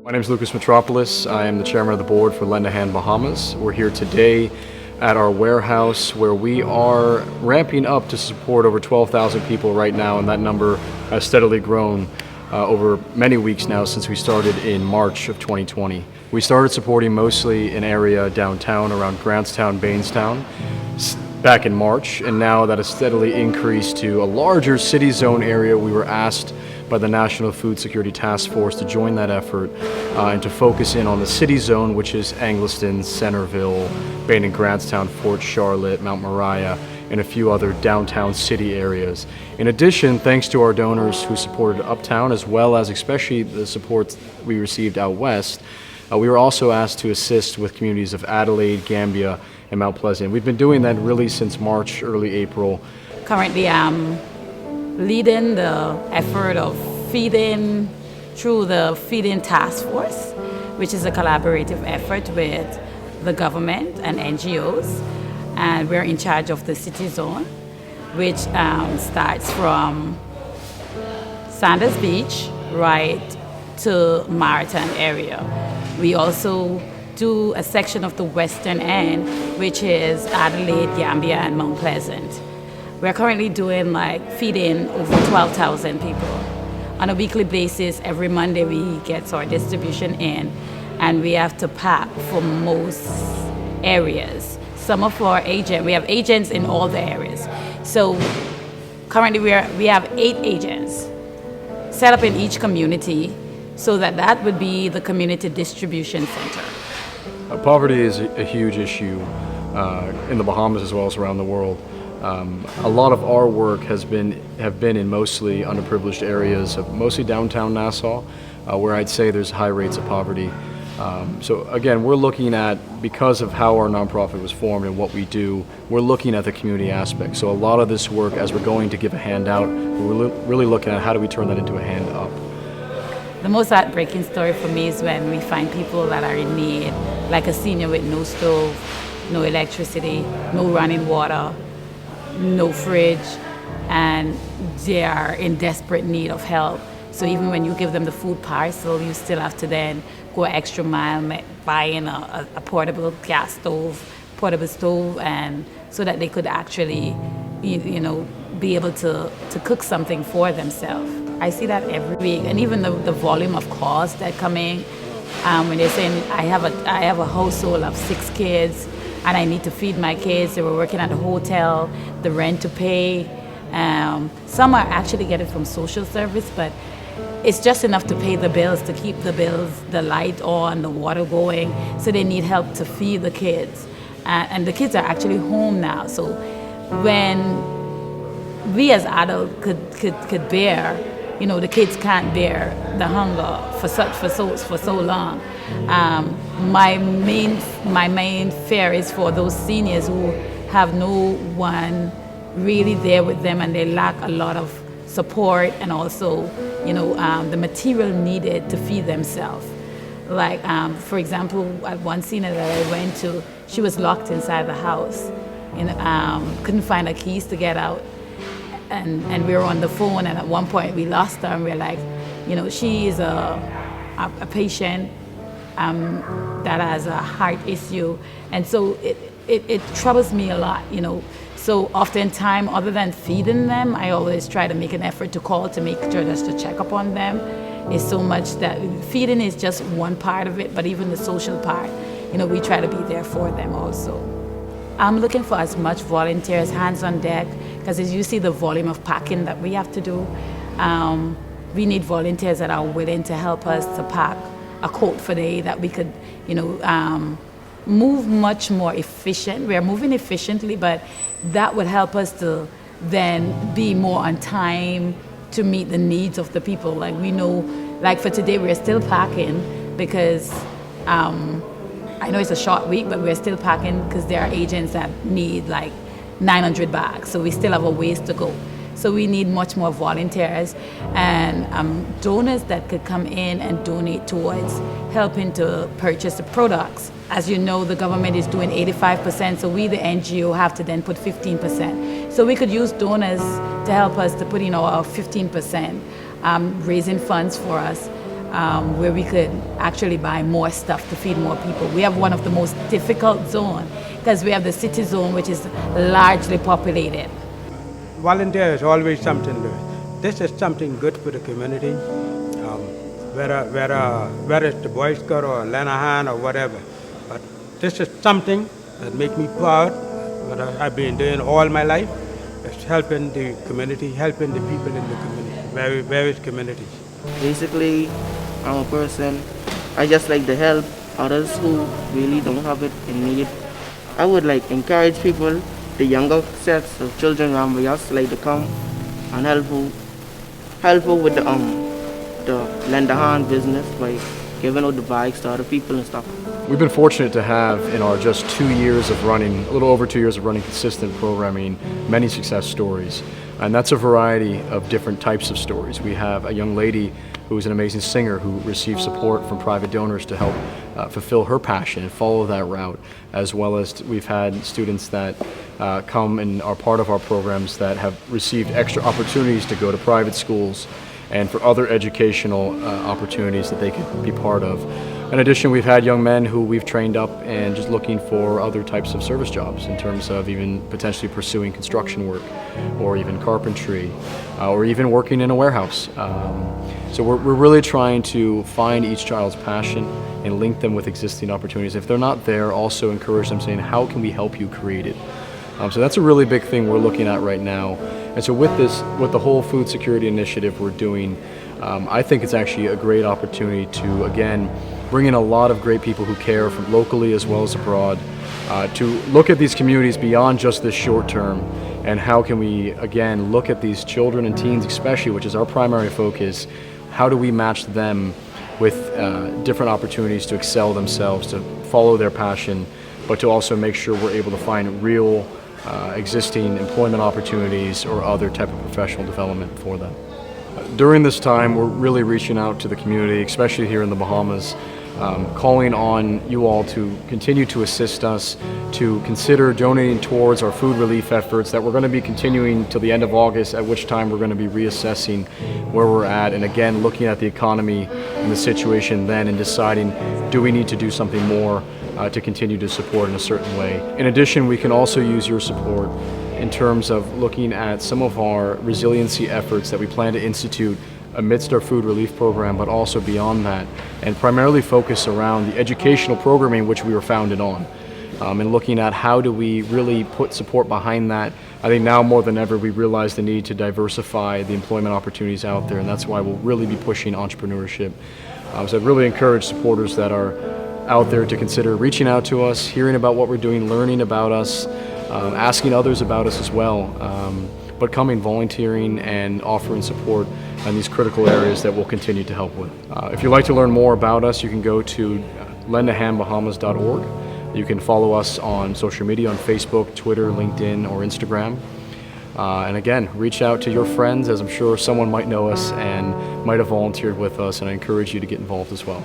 My name is Lucas Metropolis. I am the chairman of the board for Lend a Hand Bahamas. We're here today at our warehouse where we are ramping up to support over 12,000 people right now, and that number has steadily grown over many weeks now since we started in March of 2020. We started supporting mostly an area downtown around Grantstown, Bainstown back in March, and now that has steadily increased to a larger city zone area. We were asked by the National Food Security Task Force to join that effort and to focus in on the city zone, which is Angliston, Centerville, Bain and Grantstown, Fort Charlotte, Mount Moriah, and a few other downtown city areas. In addition, thanks to our donors who supported Uptown, as well as especially the support we received out west, we were also asked to assist with communities of Adelaide, Gambia, and Mount Pleasant. We've been doing that really since March, early April. Currently, I'm leading the effort of feeding through the Feeding Task Force, which is a collaborative effort with the government and NGOs. And we're in charge of the city zone, which starts from Sanders Beach right to Marathon area. We also do a section of the western end, which is Adelaide, Gambia, and Mount Pleasant. We're currently doing feeding over 12,000 people. On a weekly basis, every Monday we get our distribution in, and we have to pack for most areas. Some of our agents, we have agents in all the areas. So currently we have 8 agents set up in each community, so that would be the community distribution center. Poverty is a huge issue in the Bahamas as well as around the world. A lot of our work have been in mostly underprivileged areas of mostly downtown Nassau, where I'd say there's high rates of poverty. So again, we're looking at, because of how our nonprofit was formed and what we do, we're looking at the community aspect. So a lot of this work, as we're going to give a handout, we're really looking at how do we turn that into a hand up. The most heartbreaking story for me is when we find people that are in need, like a senior with no stove, no electricity, no running water, no fridge, and they are in desperate need of help. So even when you give them the food parcel, you still have to then go an extra mile buying a portable gas stove, and so that they could actually, be able to cook something for themselves. I see that every week, and even the volume of calls that come in when they're saying, I have a household of 6 kids, and I need to feed my kids. They were working at a hotel, the rent to pay. Some are actually getting from social service, but it's just enough to pay the bills, to keep the bills, the light on, the water going. So they need help to feed the kids. And the kids are actually home now. So when we as adults could bear, the kids can't bear the hunger for so long. My main fear is for those seniors who have no one really there with them, and they lack a lot of support and also, the material needed to feed themselves. For example, at one senior that I went to, she was locked inside the house and couldn't find her keys to get out. And we were on the phone, and at one point we lost her, and we're like, she is a patient that has a heart issue, and so it troubles me a lot, So oftentimes, other than feeding them, I always try to make an effort to call to make sure just to check up on them. It's so much that feeding is just one part of it, but even the social part, we try to be there for them also. I'm looking for as much volunteers, hands on deck, because as you see the volume of packing that we have to do, we need volunteers that are willing to help us to pack a coat for the day that we could, move much more efficient. We are moving efficiently, but that would help us to then be more on time to meet the needs of the people. We know, for today, we're still packing because I know it's a short week, but we're still packing because there are agents that need 900 bags. So we still have a ways to go. So we need much more volunteers and donors that could come in and donate towards helping to purchase the products. As you know, the government is doing 85%, so we, the NGO, have to then put 15%. So we could use donors to help us to put in our 15%, raising funds for us. where we could actually buy more stuff to feed more people. We have one of the most difficult zones because we have the city zone, which is largely populated. Volunteer is always something good. This is something good for the community, whether it's the Boy Scout or Lenahan or whatever. But this is something that makes me proud. What I've been doing all my life is helping the community, helping the people in the community, various communities. Basically, I'm a person, I just like to help others who really don't have it in need. I would like encourage people, the younger sets of children around me, just like to come and help with the lend a hand business by giving out the bikes to other people and stuff. We've been fortunate to have in our just 2 years of running, a little over 2 years of running consistent programming, many success stories. And that's a variety of different types of stories. We have a young lady who is an amazing singer who received support from private donors to help fulfill her passion and follow that route, as well as we've had students that come and are part of our programs that have received extra opportunities to go to private schools and for other educational opportunities that they could be part of. In addition, we've had young men who we've trained up and just looking for other types of service jobs in terms of even potentially pursuing construction work or even carpentry or even working in a warehouse. So we're really trying to find each child's passion and link them with existing opportunities. If they're not there, also encourage them saying, how can we help you create it? So that's a really big thing we're looking at right now. And so with the whole food security initiative we're doing, I think it's actually a great opportunity to, again, bring in a lot of great people who care from locally as well as abroad to look at these communities beyond just this short term, and how can we, again, look at these children and teens especially, which is our primary focus. How do we match them with different opportunities to excel themselves, to follow their passion, but to also make sure we're able to find real existing employment opportunities or other type of professional development for them. During this time, we're really reaching out to the community, especially here in the Bahamas, calling on you all to continue to assist us, to consider donating towards our food relief efforts that we're going to be continuing till the end of August, at which time we're going to be reassessing where we're at, and again looking at the economy and the situation then and deciding, do we need to do something more to continue to support in a certain way. In addition, we can also use your support in terms of looking at some of our resiliency efforts that we plan to institute amidst our food relief program, but also beyond that, and primarily focus around the educational programming which we were founded on, and looking at how do we really put support behind that. I think now more than ever we realize the need to diversify the employment opportunities out there, and that's why we'll really be pushing entrepreneurship. So I'd really encourage supporters that are out there to consider reaching out to us, hearing about what we're doing, learning about us, asking others about us as well, but coming, volunteering, and offering support in these critical areas that we'll continue to help with. If you'd like to learn more about us, you can go to lendahandbahamas.org. You can follow us on social media on Facebook, Twitter, LinkedIn, or Instagram. And again, reach out to your friends, as I'm sure someone might know us and might have volunteered with us, and I encourage you to get involved as well.